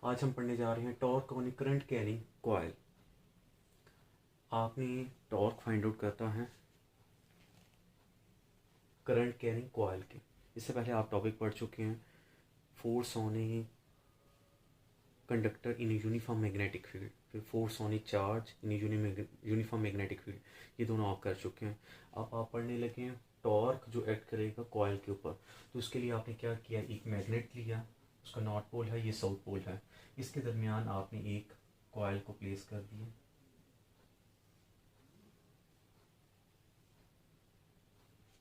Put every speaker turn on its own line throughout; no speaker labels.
आज हम पढ़ने जा रहे हैं torque on current carrying coil. आपने टॉर्क फाइंड आउट करता है करंट कैरिंग कॉइल के। इससे पहले आप टॉपिक पढ़ चुके हैं force on a conductor in uniform magnetic field, फिर force on a charge in uniform magnetic field, ये दोनों आप कर चुके हैं। अब आप पढ़ने लगे हैं टॉर्क जो एक्ट करेगा कॉइल के ऊपर। तो उसके लिए आपने क्या किया, एक मैग्नेट लिया, उसका नॉर्थ पोल है, ये साउथ पोल है, इसके दरमियान आपने एक कॉइल को प्लेस कर दिया।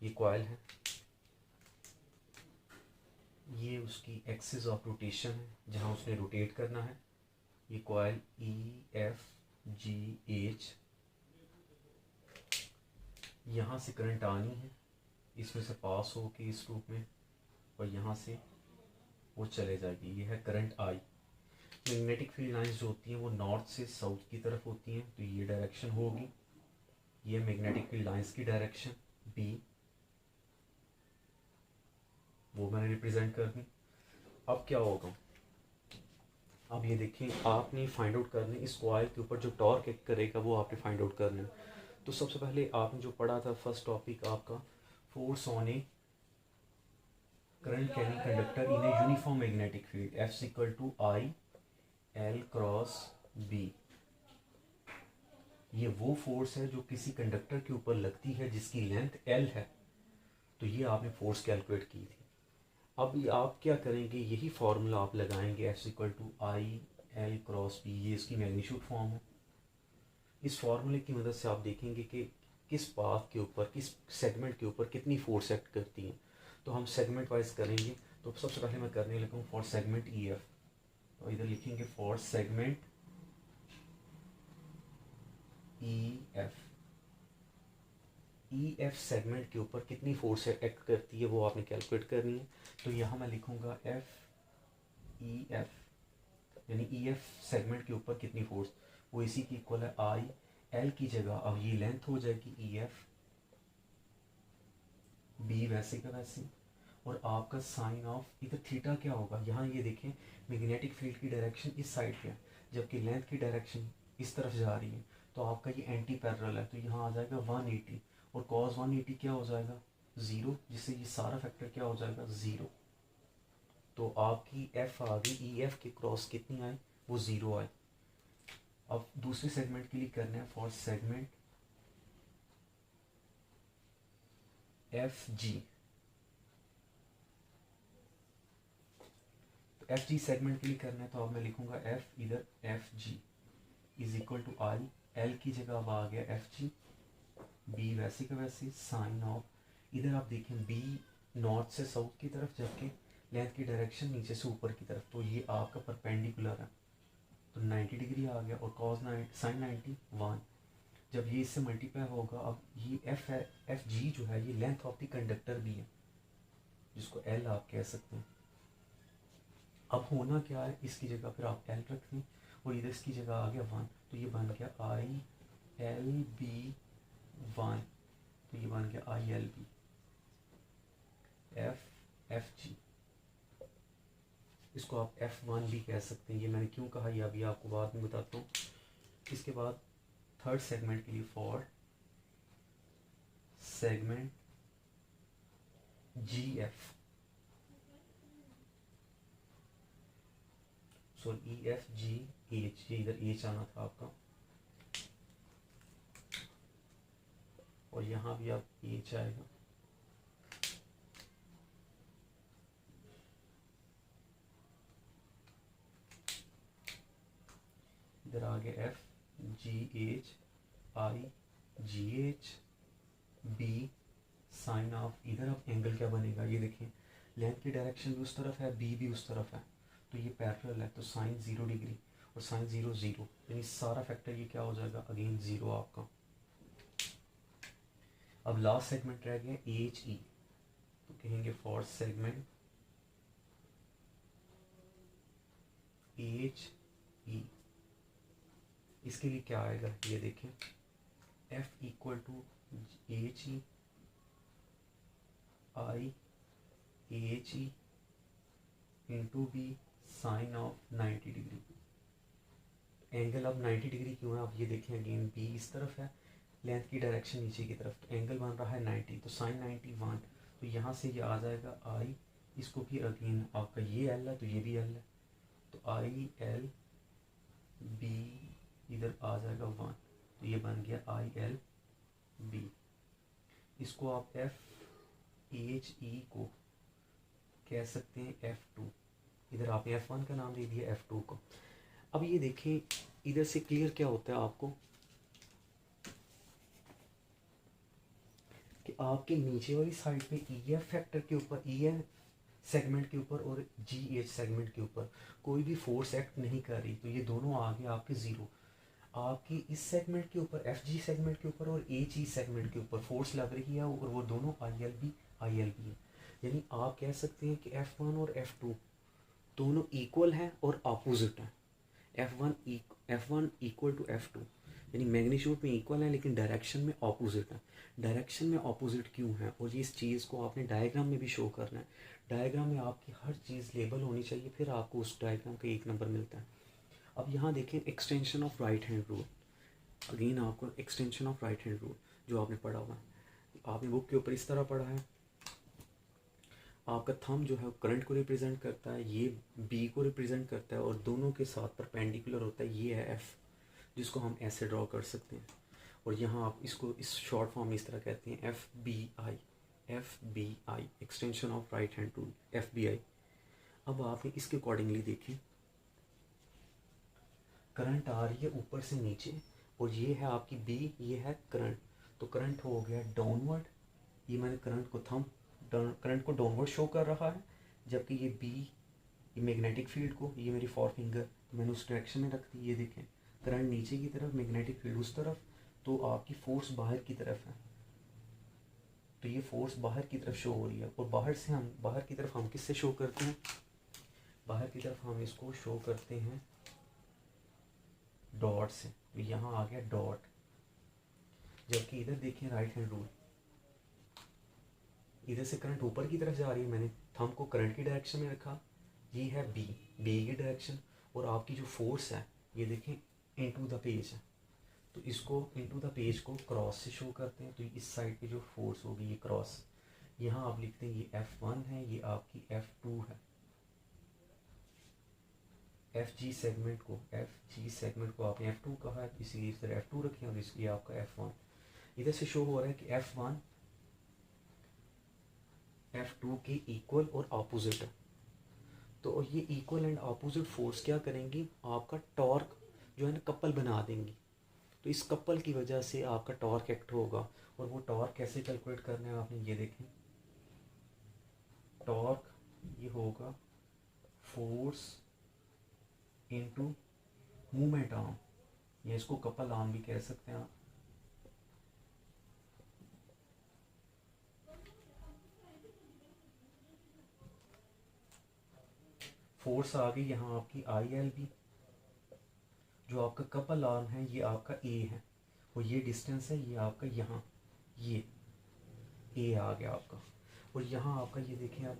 ये कॉइल है, ये उसकी एक्सिस ऑफ रोटेशन है जहाँ उसने रोटेट करना है। ये कॉइल EFGH, यहाँ से करंट आनी है, इसमें से पास हो के इस लूप में, और यहाँ से वो चले जाएगी। ये है current I। Magnetic field lines जो होती हैं वो नॉर्थ से साउथ की तरफ होती हैं, तो ये डायरेक्शन होगी, ये मैग्नेटिक फील्ड लाइंस की डायरेक्शन B, वो मैंने रिप्रेजेंट कर दी। अब क्या होगा, अब ये देखें, आपने फाइंड आउट करने इस कॉइल के ऊपर जो टॉर्क एक्ट करेगा वो आपने फाइंड आउट करना है। तो सबसे पहले आपने जो पढ़ा था फर्स्ट टॉपिक आपका, force on a current carrying conductor in a uniform magnetic field F equal to IL cross B। ये वो फोर्स है जो किसी कंडक्टर के ऊपर लगती है जिसकी लेंथ L है। तो ये आपने फोर्स कैलकुलेट की थी। अब आप क्या करेंगे, यही फार्मूला आप लगाएंगे F equal to IL cross B, ये इसकी मैग्नीट्यूड फॉर्म है। इस फार्मूले की मदद से आप देखेंगे कि किस पाथ के ऊपर, किस सेगमेंट के ऊपर कितनी फोर्स एक्ट करती है। तो हम सेगमेंट वाइज करेंगे। तो सबसे पहले मैं करने लगा हूँ फॉर सेगमेंट EF, तो इधर लिखेंगे फॉर सेगमेंट EF सेगमेंट के ऊपर कितनी फोर्स एक्ट करती है वो आपने कैलकुलेट करनी है। तो यहाँ मैं लिखूँगा FEF, यानी EF सेगमेंट के ऊपर कितनी फोर्स, वो इसी की इक्वल है IL की जगह अब ये लेंथ हो जाएगी EF, B वैसे का वैसे, और आपका साइन ऑफ इधर थीटा क्या होगा, यहाँ ये देखें मैग्नेटिक फील्ड की डायरेक्शन इस साइड पे है, जबकि लेंथ की डायरेक्शन इस तरफ जा रही है, तो आपका ये एंटी पैरेलल है, तो यहाँ आ जाएगा 180, और cos 180 क्या हो जाएगा 0, जिससे ये सारा फैक्टर क्या हो जाएगा 0। तो आपकी F आ गई, EF के क्रॉस कितनी आई, वो 0 आई। अब दूसरे सेगमेंट के लिए करना है फॉर सेगमेंट FG। तो FG सेगमेंट के लिए करना है, तो अब मैं लिखूंगा F इधर FG is equal to IL की जगह अब आ गया FG, B वैसे का वैसे, साइन ऑफ, इधर आप देखें B नॉर्थ से साउथ की तरफ, जबकि लेंथ की डायरेक्शन नीचे से ऊपर की तरफ, तो ये आपका परपेंडिकुलर है, तो 90 डिग्री आ गया, और cos 90 साइन 90 1। जब ये इससे मल्टीप्लाई होगा, अब ये FG जो है ये लेंथ ऑफ द कंडक्टर भी है, जिसको L आप कह सकते हैं। अब होना क्या है, इसकी जगह फिर आप L रख दें, और इधर इसकी जगह आ गया 1, तो ये बन गया ILB1, तो ये बन गया ILB FG, इसको आप F1 भी कह सकते हैं। ये मैंने क्यों कहा ये अभी आपको बाद में बताता हूँ। इसके बाद थर्ड सेगमेंट के लिए for segment GF, sorry EFGH, ये इधर H आना था आपका, और यहाँ भी आप H आएगा। इधर आ गया FGH IGH B sine of, इधर अब एंगल क्या बनेगा, ये देखें लेंथ की डायरेक्शन भी उस तरफ है, B भी उस तरफ है, तो ये पैरेलल है, तो साइन 0 डिग्री और साइन 0 0, यानी सारा फैक्टर ये क्या हो जाएगा अगेन 0 आपका। अब लास्ट सेगमेंट रह गया HE, तो कहेंगे फॉर सेगमेंट HE, इसके लिए क्या आएगा ये देखें, F equal to HE IHE into B sine of 90 degree. Angle अब 90 डिग्री क्यों है, आप ये देखें अगेन बी इस तरफ है, लेंथ की डायरेक्शन नीचे की तरफ, तो एंगल बन रहा है 90, तो साइन 90 1, तो यहाँ से ये आ जाएगा आई, इसको फिर अगेन आपका ये एल है तो ये भी एल है, तो आई एल बी इधर आ जाएगा 1, तो ये बन गया आई एल बी। इसको आप एफ एच ई को कह सकते हैं F2, इधर आपने F1 का नाम दे दिया F2 को। अब ये देखें इधर से क्लियर क्या होता है आपको कि आपके नीचे वाली साइड पे EF फैक्टर के ऊपर, EF सेगमेंट के ऊपर और GH सेगमेंट के ऊपर कोई भी फोर्स एक्ट नहीं कर रही, तो ये दोनों आ गए आपके ज़ीरो। आपकी इस सेगमेंट के ऊपर FG सेगमेंट के ऊपर और HE सेगमेंट के ऊपर फोर्स लग रही है और वो दोनों ILB है, यानी आप कह सकते हैं कि F1 और F2 दोनों इक्वल हैं और अपोजिट हैं। F1 इक्वल टू F2, यानी मैग्नीट्यूड में इक्वल है लेकिन डायरेक्शन में ऑपोजिट है। डायरेक्शन में ऑपोजिट क्यों है, और ये इस चीज़ को आपने डायग्राम में भी शो करना है। डायग्राम में आपकी हर चीज़ लेबल होनी चाहिए, फिर आपको उस डायग्राम का 1 नंबर मिलता है। अब यहाँ देखें extension of right hand rule, again आपको extension of right hand rule जो आपने पढ़ा हुआ है, आपने बुक के ऊपर इस तरह पढ़ा है। आपका थंब जो है करंट को रिप्रेजेंट करता है, ये बी को रिप्रेजेंट करता है और दोनों के साथ परपेंडिकुलर होता है, ये है एफ, जिसको हम ऐसे ड्रॉ कर सकते हैं। और यहाँ आप इसको इस शॉर्ट फॉर्म में इस तरह कहते हैं F B I, extension of right hand rule, F B I. अब आपने इसके अकॉर्डिंगली देखें, करंट आ रही है ऊपर से नीचे और ये है आपकी बी, ये है करंट, तो करंट हो गया डाउनवर्ड। ये मैंने करंट को डाउनवर्ड शो कर रहा है, जबकि ये बी, ये मैग्नेटिक फील्ड को, ये मेरी 4 फिंगर मैंने उस डायरेक्शन में रख दी। ये देखें करंट नीचे की तरफ, मैग्नेटिक फील्ड उस तरफ, तो आपकी फोर्स बाहर की तरफ है, तो ये फोर्स बाहर की तरफ शो हो रही है। और बाहर की तरफ हम किससे शो करते हैं, बाहर की तरफ हम इसको शो करते हैं डॉट से, तो यहाँ आ गया डॉट। जबकि इधर देखें राइट हैंड रूल, इधर से करंट ऊपर की तरफ जा रही है, मैंने थंब को करंट की डायरेक्शन में रखा, ये है बी की डायरेक्शन, और आपकी जो फोर्स है ये देखें इनटू द पेज है, तो इसको इनटू द पेज को क्रॉस से शो करते हैं। तो इस साइड पे जो फोर्स होगी ये क्रॉस, यहाँ आप लिखते हैं ये F1 है, ये आपकी F2 है। FG सेगमेंट को आपने F2 कहा है, इसीलिए इधर F2 रखें और इसलिए आपका F1। इधर से शो हो रहा है कि F1 F2 के इक्वल और ऑपोजिट है, तो ये इक्वल एंड ऑपोजिट फोर्स क्या करेंगी, आपका टॉर्क जो है ना कपल बना देंगी। तो इस कपल की वजह से आपका टॉर्क एक्ट होगा, और वो टॉर्क कैसे कैलकुलेट करना है आपने ये देखें, टॉर्क ये होगा फोर्स इनटू मूवमेंट आर्म, या इसको कपल आर्म भी कह सकते हैं आप। फोर्स आ गई यहाँ आपकी ILB, जो आपका कपल आर्म है ये आपका A है, और ये डिस्टेंस है ये आपका यहाँ, ये A आ गया आपका। और यहाँ आपका ये देखें आप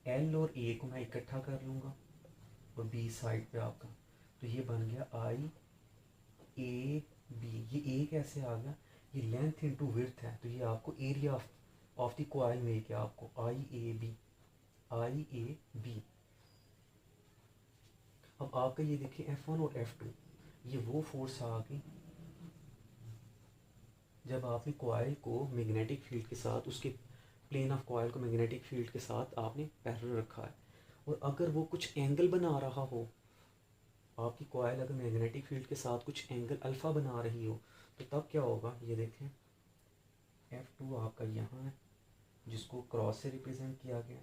L और A को मैं इकट्ठा कर लूँगा और B साइड पे आपका, तो ये बन गया IAB। ये A कैसे आ गया, ये लेंथ इनटू विड्थ है, तो ये आपको एरिया ऑफ द कॉइल मिल गया आपको IAB। अब आपका ये देखिए F1 और F2, ये वो फोर्स आ गई जब आपने कॉइल को मैग्नेटिक फील्ड के साथ, उसके प्लेन ऑफ कॉइल को मैग्नेटिक फील्ड के साथ आपने पैरेलल रखा है, और अगर वो कुछ एंगल बना रहा हो, आपकी कॉइल अगर मैग्नेटिक फील्ड के साथ कुछ एंगल अल्फ़ा बना रही हो, तो तब क्या होगा, ये देखें F2 आपका यहाँ है जिसको क्रॉस से रिप्रेजेंट किया गया,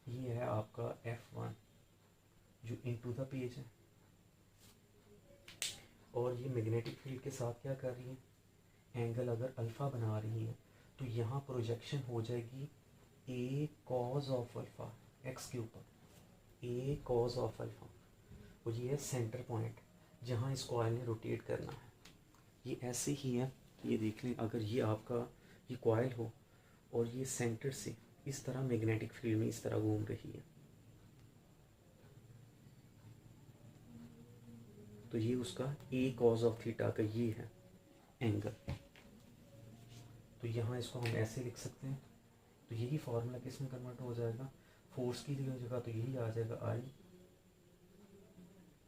ये है आपका F1 जो इनटू द पेज है, और ये मैग्नेटिक फील्ड के साथ क्या कर रही है, एंगल अगर अल्फ़ा बना रही है, तो यहाँ प्रोजेक्शन हो जाएगी A cos of alpha x के ऊपर, A cos ऑफ अल्फ़ा, और ये है सेंटर पॉइंट जहाँ इस कॉइल ने रोटेट करना है। ये ऐसे ही है, ये देख लें, अगर ये आपका ये कॉइल हो और ये सेंटर से इस तरह मैग्नेटिक फील्ड में इस तरह घूम रही है, तो ये उसका ए कॉज ऑफ थीटा का ये है एंगल। तो यहाँ इसको हम ऐसे लिख सकते हैं। तो यही फॉर्मूला किस में कन्वर्ट हो जाएगा, फोर्स की जगह तो यही आ जाएगा आई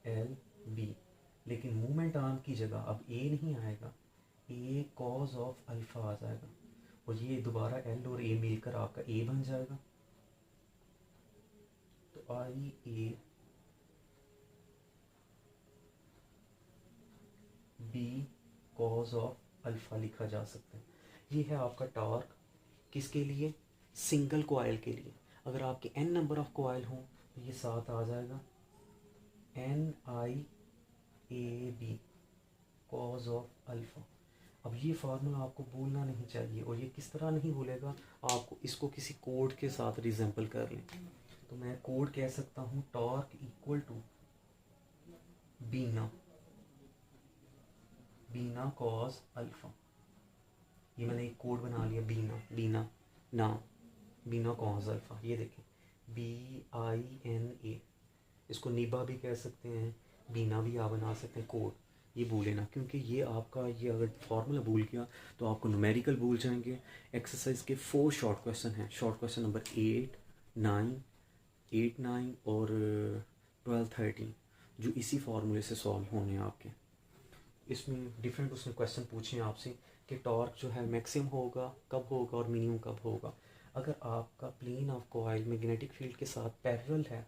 एल बी, लेकिन मूवमेंट आर्म की जगह अब ए नहीं आएगा, ए कॉज ऑफ अल्फा आ जाएगा, और ये दोबारा एल और ए मिलकर आपका ए बन जाएगा। तो I A B cos of alpha लिखा जा सकता है। ये है आपका टॉर्क किसके लिए, सिंगल कॉइल के लिए। अगर आपके n नंबर ऑफ कॉइल हों तो ये साथ आ जाएगा N I A B cos of alpha. अब ये फार्मूला आपको भूलना नहीं चाहिए, और ये किस तरह नहीं भूलेगा, आपको इसको किसी कोड के साथ रिजेंबल कर लें। तो मैं कोड कह सकता हूँ torque equal to BINA, BINA cos alpha. ये मैंने एक कोड बना लिया, बीना बीना ना बीना कॉज अल्फा। ये देखें BINA, इसको निबा भी कह सकते हैं, बीना भी आप बना सकते हैं। कोड ये भूले ना, क्योंकि ये आपका ये अगर फार्मूला भूल गया तो आपको न्यूमेरिकल भूल जाएंगे। एक्सरसाइज के 4 शॉर्ट क्वेश्चन हैं, शॉर्ट क्वेश्चन नंबर 8, 9 और 12, 13 जो इसी फार्मूले से सॉल्व होने हैं आपके। इसमें डिफरेंट उसने क्वेश्चन पूछे हैं आपसे कि टॉर्क जो है मैक्सिमम होगा कब होगा और मिनिमम कब होगा। अगर आपका plane of coil magnetic field के साथ पैरेलल है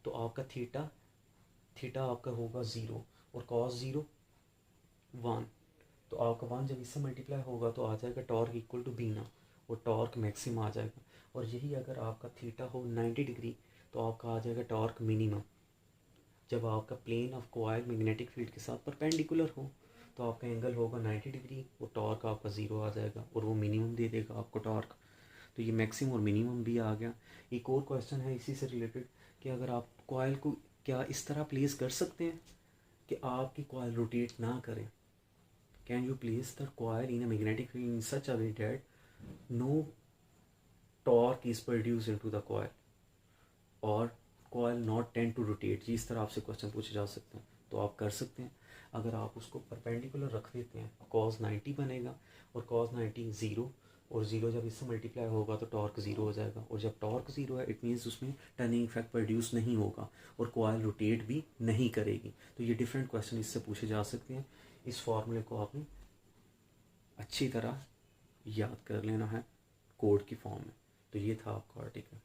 तो आपका थीटा आपका होगा 0 और कॉस 0 1। तो आपका 1 जब इससे मल्टीप्लाई होगा तो आ जाएगा टॉर्क इक्वल टू बीना, और टॉर्क मैक्सिमम आ जाएगा। और यही अगर आपका थीटा हो 90 डिग्री तो आपका आ जाएगा टॉर्क मिनिमम। जब आपका plane of coil magnetic field के साथ परपेंडिकुलर हो तो आपका एंगल होगा 90 डिग्री, वो टॉर्क आपका 0 आ जाएगा और वो मिनिमम दे देगा आपको टॉर्क। तो ये मैक्सिमम और मिनिमम भी आ गया। एक और क्वेश्चन है इसी से रिलेटेड कि अगर आप कॉइल को क्या इस तरह प्लेस कर सकते हैं कि आपकी कॉइल रोटेट ना करें। Can you place the coil in a magnetic field in such a way that no torque is produced into the coil और coil not tend to rotate. जी इस तरह आपसे क्वेश्चन पूछे जा सकते हैं, तो आप कर सकते हैं। अगर आप उसको परपेंडिकुलर रख देते हैं cos 90 बनेगा, और cos 90 0, और 0 जब इससे मल्टीप्लाई होगा तो टॉर्क 0 हो जाएगा, और जब टॉर्क 0 है इट मीन्स उसमें टर्निंग इफेक्ट प्रोड्यूस नहीं होगा और कॉइल रोटेट भी नहीं करेगी। तो ये डिफरेंट क्वेश्चन इससे पूछे जा सकते हैं। इस फॉर्मूले को आपने अच्छी तरह याद कर लेना है कोड की फॉर्म में। तो ये था आपका आर्टिकल।